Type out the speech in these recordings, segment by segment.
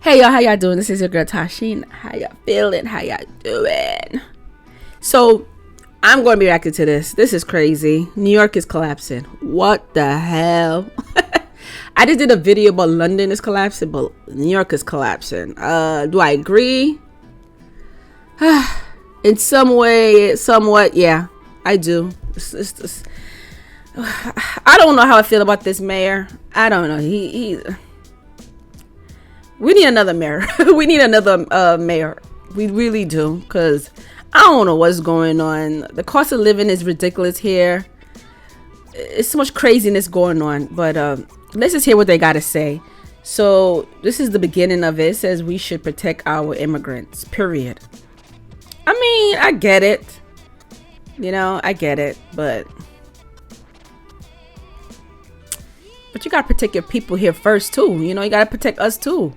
Hey y'all, how y'all doing? This is your girl Tysheen. How y'all feeling? How y'all doing? So I'm going to be reacting to this. This is crazy. New York is collapsing. What the hell? I just did a video about London is collapsing, but New York is collapsing. Do I agree? In some way, somewhat, yeah, I do. I don't know how I feel about this mayor. I don't know. We need another mayor. We need another mayor. We really do, because I don't know what's going on. The cost of living is ridiculous here. It's so much craziness going on. But let's just hear what they got to say. So this is the beginning of it. It says we should protect our immigrants, period. I mean, I get it. You know, I get it. But you got to protect your people here first, too. You know, you got to protect us, too.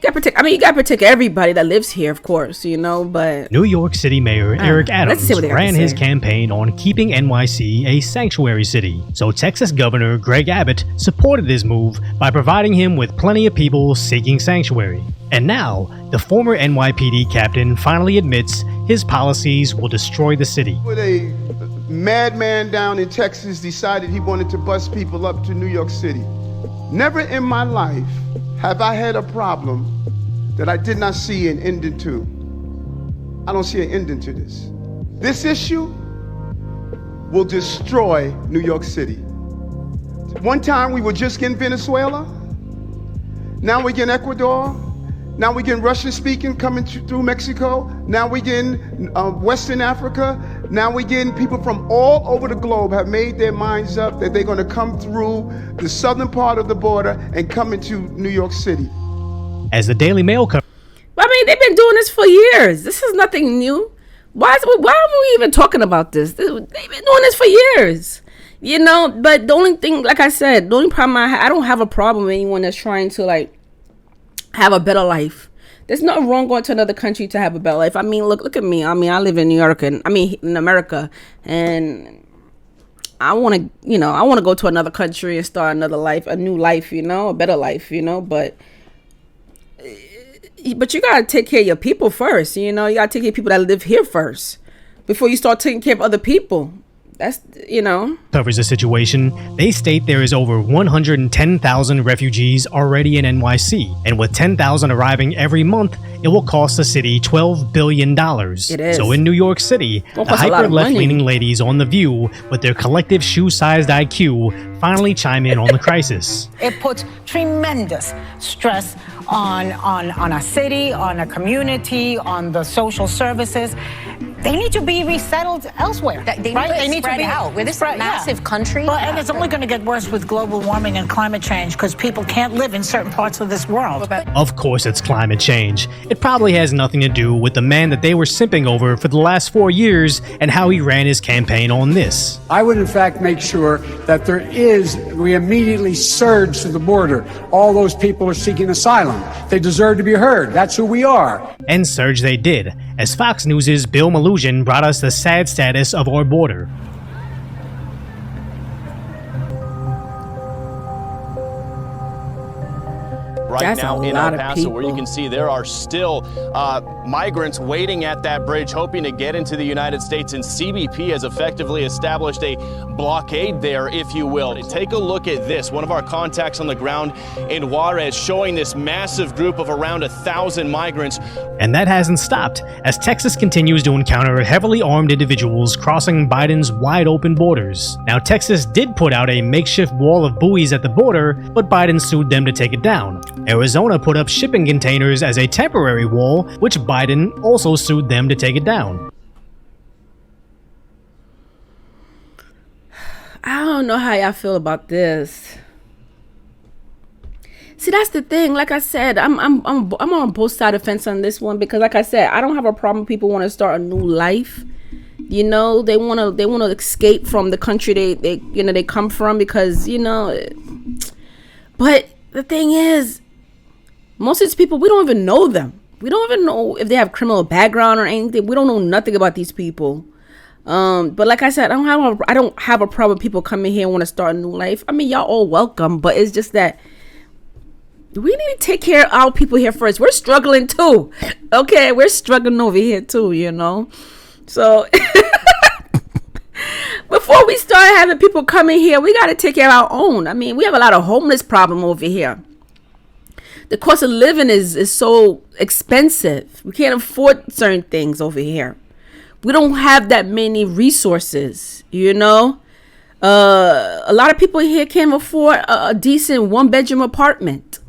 You gotta protect everybody that lives here, of course, you know, but... New York City Mayor Eric Adams ran his campaign on keeping NYC a sanctuary city. So Texas Governor Greg Abbott supported this move by providing him with plenty of people seeking sanctuary. And now, the former NYPD captain finally admits his policies will destroy the city. When a madman down in Texas decided he wanted to bus people up to New York City, never in my life have I had a problem that I did not see an ending to. I don't see an ending to this. This issue will destroy New York City. One time we were just in Venezuela. Now we're in Ecuador. Now we're getting Russian speaking coming through Mexico. Now we're getting Western Africa. Now we're getting people from all over the globe have made their minds up that they're going to come through the southern part of the border and come into New York City. As the Daily Mail comes. I mean, they've been doing this for years. This is nothing new. Why are we even talking about this? They've been doing this for years. You know, but the only thing, like I said, the only problem I don't have a problem with anyone that's trying to, like, have a better life. There's nothing wrong going to another country to have a better life. I mean, look at me. I mean, I live in New York, and in America, and I want to go to another country and start another life, a new life, you know, a better life, you know. But you gotta take care of your people first, you know. You gotta take care of people that live here first before you start taking care of other people. That's, you know. Covers the situation. They state there is over 110,000 refugees already in NYC, and with 10,000 arriving every month, it will cost the city $12 billion. It is. So in New York City, the hyper left-leaning ladies on The View, with their collective shoe-sized IQ, finally chime in on the crisis. It puts tremendous stress on a city, on a community, on the social services. They need to be resettled elsewhere. They need to be out. We're this massive country. Well, and it's only going to get worse with global warming and climate change because people can't live in certain parts of this world. Of course it's climate change. It probably has nothing to do with the man that they were simping over for the last 4 years and how he ran his campaign on this. I would in fact make sure that we immediately surge to the border. All those people are seeking asylum. They deserve to be heard. That's who we are. And surge they did, as Fox News' Bill Malugin brought us the sad status of our border. Right now in El Paso, where you can see there are still migrants waiting at that bridge, hoping to get into the United States, and CBP has effectively established a blockade there, if you will. Take a look at this. One of our contacts on the ground in Juarez showing this massive group of around 1,000 migrants. And that hasn't stopped, as Texas continues to encounter heavily armed individuals crossing Biden's wide open borders. Now, Texas did put out a makeshift wall of buoys at the border, but Biden sued them to take it down. Arizona put up shipping containers as a temporary wall, which Biden also sued them to take it down. I don't know how y'all feel about this. See, that's the thing. Like I said, I'm on both sides of the fence on this one, because, like I said, I don't have a problem. People want to start a new life. You know, they want to escape from the country they come from, because, you know. But the thing is, most of these people, we don't even know them. We don't even know if they have criminal background or anything. We don't know nothing about these people. But like I said, I don't have a problem with people coming here and want to start a new life. I mean, y'all all welcome, but it's just that We need to take care of our people here first. We're struggling too. Okay, we're struggling over here too, you know. So before we start having people coming here, we got to take care of our own. I mean, we have a lot of homeless problem over here. The cost of living is so expensive. We can't afford certain things over here. We don't have that many resources, you know. A lot of people here can't afford a decent one-bedroom apartment.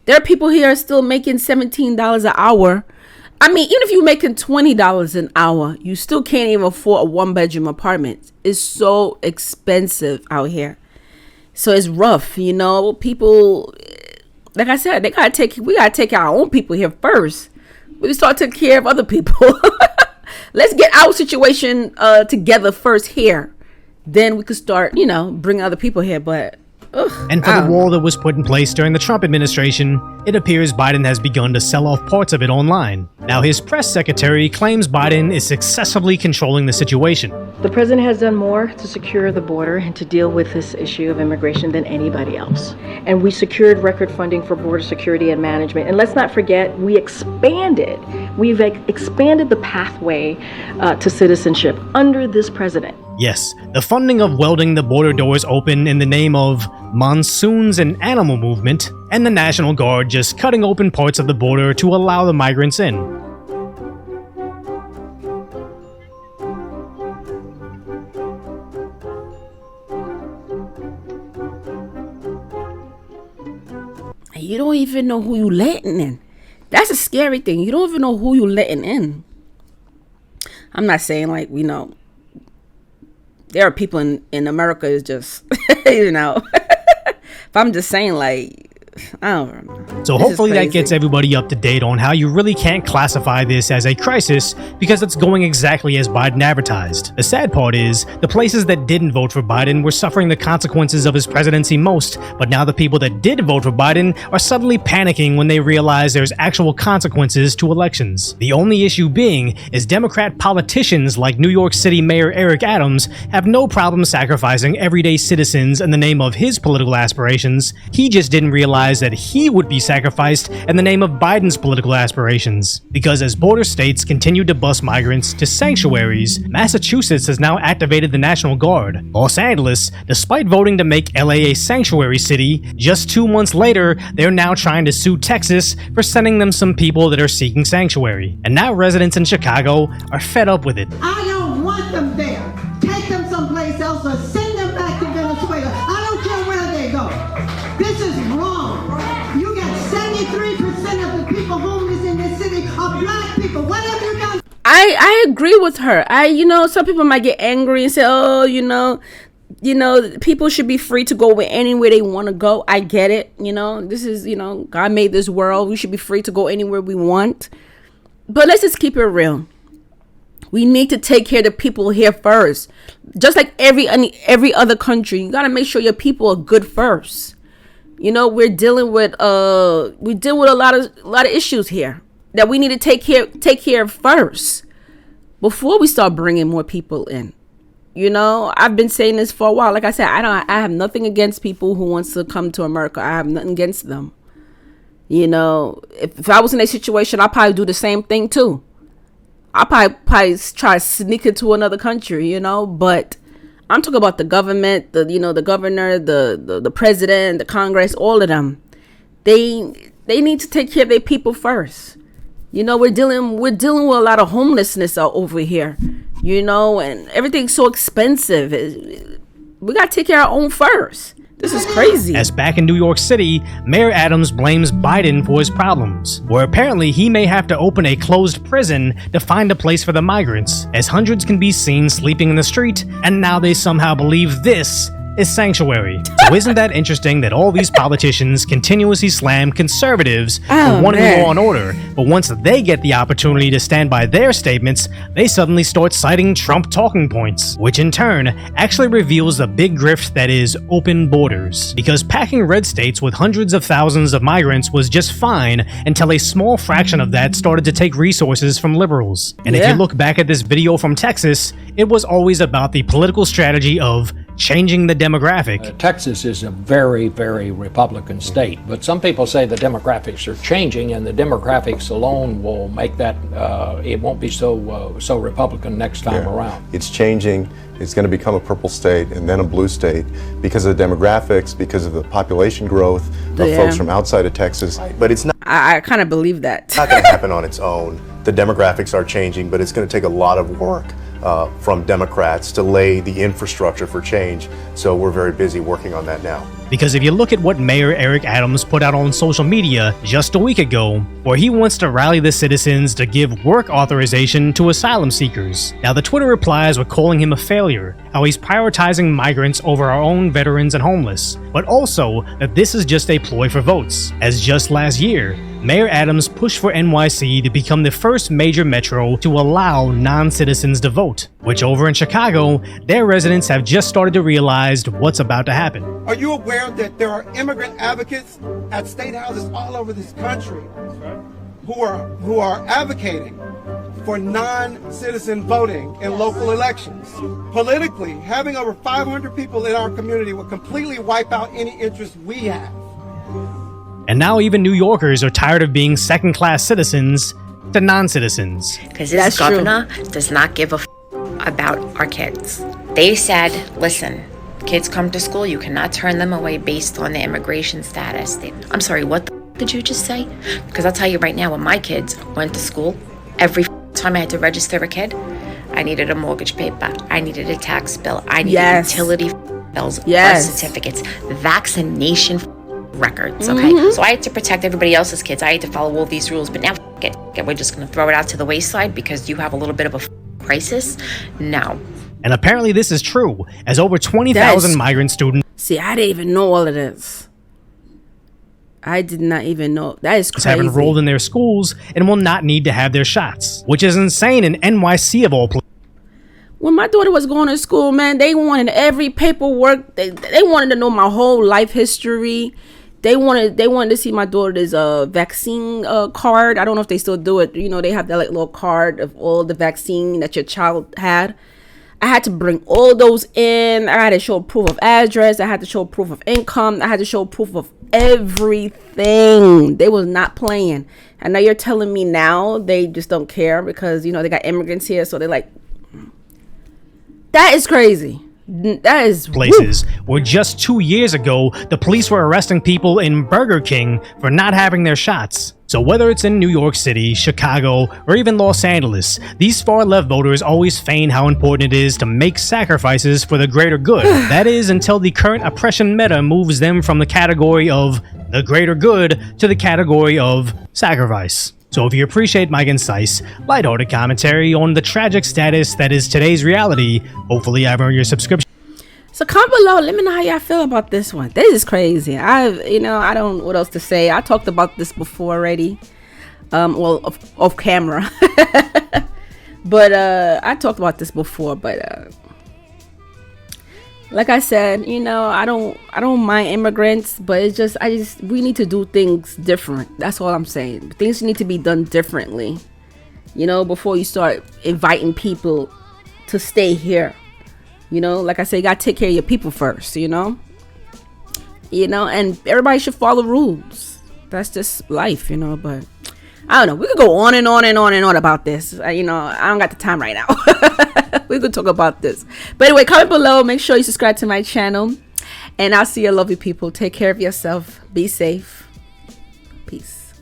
There are people here still making $17 an hour. I mean, even if you're making $20 an hour, you still can't even afford a one-bedroom apartment. It's so expensive out here. So it's rough, you know. People, like I said, we gotta take our own people here first. We start taking care of other people. Let's get our situation together first here. Then we could start, you know, bring other people here. But and for the wall that was put in place during the Trump administration, it appears Biden has begun to sell off parts of it online. Now, his press secretary claims Biden is successfully controlling the situation. The president has done more to secure the border and to deal with this issue of immigration than anybody else. And we secured record funding for border security and management. And let's not forget, we've expanded the pathway to citizenship under this president. Yes, the funding of welding the border doors open in the name of monsoons and animal movement, and the National Guard just cutting open parts of the border to allow the migrants in. You don't even know who you letting in. That's a scary thing. You don't even know who you letting in. I'm not saying like, you know, there are people in America is just, you know, if I'm just saying like, I don't know. So hopefully that gets everybody up to date on how you really can't classify this as a crisis because it's going exactly as Biden advertised. The sad part is the places that didn't vote for Biden were suffering the consequences of his presidency most, but now the people that did vote for Biden are suddenly panicking when they realize there's actual consequences to elections. The only issue being is Democrat politicians like New York City Mayor Eric Adams have no problem sacrificing everyday citizens in the name of his political aspirations. He just didn't realize that he would be sacrificed in the name of Biden's political aspirations. Because as border states continue to bus migrants to sanctuaries, Massachusetts has now activated the National Guard. Los Angeles, despite voting to make LA a sanctuary city, just 2 months later, they're now trying to sue Texas for sending them some people that are seeking sanctuary. And now residents in Chicago are fed up with it. I don't want them there. Take them someplace else or send them back to Venezuela. I don't care where they go. This is wrong. You got 73% of the people homeless in this city are black people. What have you done? I agree with her. You know, some people might get angry and say, oh, you know, people should be free to go anywhere they want to go. I get it. You know, this is, you know, God made this world. We should be free to go anywhere we want. But let's just keep it real. We need to take care of the people here first. Just like every other country, you got to make sure your people are good first. You know, we're dealing with a lot of issues here that we need to take care of first before we start bringing more people in. You know, I've been saying this for a while. Like I said, I have nothing against people who wants to come to America. I have nothing against them. You know, if I was in a situation, I'd probably do the same thing too. I'll probably try to sneak into another country, you know, but I'm talking about the government, the governor, the president, the Congress, all of them. They need to take care of their people first. You know, we're dealing with a lot of homelessness over here, you know, and everything's so expensive. We got to take care of our own first. This is crazy. As back in New York City, Mayor Adams blames Biden for his problems, where apparently he may have to open a closed prison to find a place for the migrants, as hundreds can be seen sleeping in the street, and now they somehow believe this is sanctuary. So isn't that interesting that all these politicians continuously slam conservatives for wanting law and order, but once they get the opportunity to stand by their statements, they suddenly start citing Trump talking points, which in turn actually reveals the big grift that is open borders. Because packing red states with hundreds of thousands of migrants was just fine until a small fraction of that started to take resources from liberals. And if you look back at this video from Texas, it was always about the political strategy of changing the demographic. Texas is a very, very Republican state, but some people say the demographics are changing, and the demographics alone will make that, it won't be so Republican next time around. It's changing. It's going to become a purple state and then a blue state because of the demographics, because of the population growth of folks from outside of Texas. But it's not. I kind of believe that. It's not going to happen on its own. The demographics are changing, but it's going to take a lot of work from Democrats to lay the infrastructure for change. So we're very busy working on that now. Because if you look at what Mayor Eric Adams put out on social media just a week ago, where he wants to rally the citizens to give work authorization to asylum seekers. Now the Twitter replies were calling him a failure, how he's prioritizing migrants over our own veterans and homeless, but also that this is just a ploy for votes, as just last year, Mayor Adams pushed for NYC to become the first major metro to allow non-citizens to vote, which over in Chicago, their residents have just started to realize what's about to happen. Are you aware that there are immigrant advocates at state houses all over this country who are advocating for non-citizen voting in local elections? Politically, having over 500 people in our community will completely wipe out any interest we have. And now even New Yorkers are tired of being second-class citizens to non-citizens. Because this governor does not give a about our kids. They said, listen, kids come to school, you cannot turn them away based on their immigration status. I'm sorry, what the did you just say? Because I'll tell you right now, when my kids went to school, every time I had to register a kid, I needed a mortgage paper, I needed a tax bill, I needed utility bills, birth certificates, vaccination records, okay? So I had to protect everybody else's kids. I had to follow all these rules, but now we're just going to throw it out to the wayside because you have a little bit of a crisis? No. And apparently this is true, as over 20,000 migrant students... See, I didn't even know all of this. I did not even know. That is crazy. ...have enrolled in their schools and will not need to have their shots, which is insane in NYC of all places. When my daughter was going to school, man, they wanted every paperwork. They wanted to know my whole life history. They wanted to see my daughter's vaccine card. I don't know if they still do it. You know, they have that like little card of all the vaccine that your child had. I had to bring all those in. I had to show proof of address. I had to show proof of income. I had to show proof of everything. They was not playing. And now you're telling me now they just don't care because, you know, they got immigrants here. So they're like, that is crazy. That is places where just 2 years ago, the police were arresting people in Burger King for not having their shots. So whether it's in New York City, Chicago, or even Los Angeles, these far-left voters always feign how important it is to make sacrifices for the greater good. That is, until the current oppression meta moves them from the category of the greater good to the category of sacrifice. So if you appreciate my concise, lighthearted commentary on the tragic status that is today's reality, hopefully I've earned your subscription. So comment below, let me know how y'all feel about this one. This is crazy. I don't know what else to say. I talked about this before already. Well, off camera. But I talked about this before, but like I said, you know, I don't mind immigrants, but we need to do things different. That's all I'm saying. Things need to be done differently, you know, before you start inviting people to stay here. You know, like I say, you gotta take care of your people first, you know, and everybody should follow rules. That's just life, you know, but I don't know. We could go on and on and on and on about this. You know, I don't got the time right now. We could talk about this. But anyway, comment below. Make sure you subscribe to my channel. And I'll see you lovely people. Take care of yourself. Be safe. Peace.